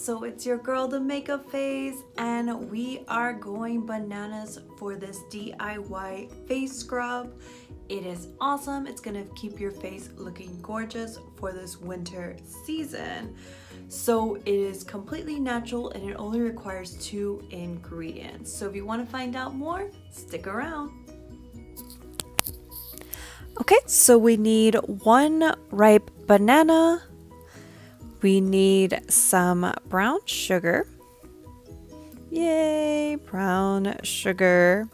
so it's your girl, the makeup phase, and we are going bananas for this DIY face scrub. It is awesome. It's gonna keep your face looking gorgeous for this winter season. So it is completely natural and it only requires 2 ingredients. So if you want to find out more, stick around. Okay, so we need 1 ripe banana. We need some brown sugar. Yay, brown sugar.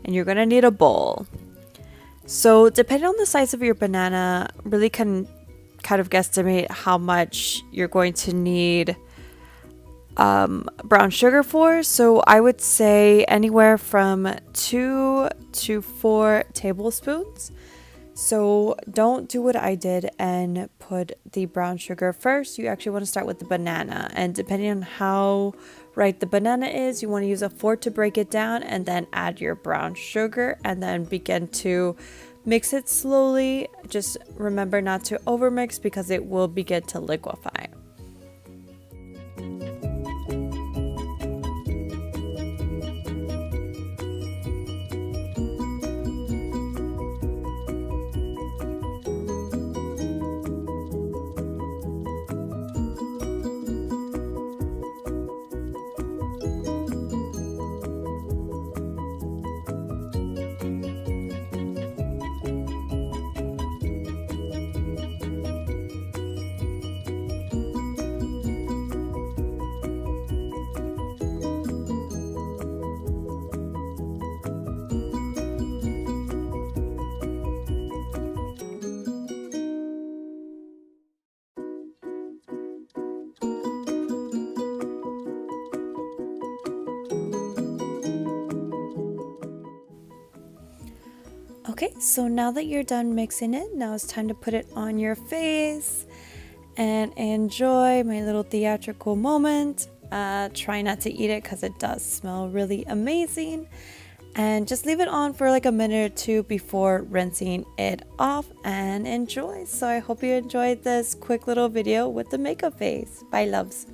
And you're gonna need a bowl. So depending on the size of your banana, really can kind of guesstimate how much you're going to need brown sugar for. So I would say anywhere from 2 to 4 tablespoons. So don't do what I did and put the brown sugar first. You actually want to start with the banana, and depending on how ripe the banana is, you want to use a fork to break it down and then add your brown sugar and then begin to mix it slowly. Just remember not to overmix because it will begin to liquefy. Okay, so now that you're done mixing it, now it's time to put it on your face and enjoy my little theatrical moment. Try not to eat it because it does smell really amazing. And just leave it on for like a minute or 2 before rinsing it off and enjoy. So I hope you enjoyed this quick little video with the makeup phase. Bye, loves.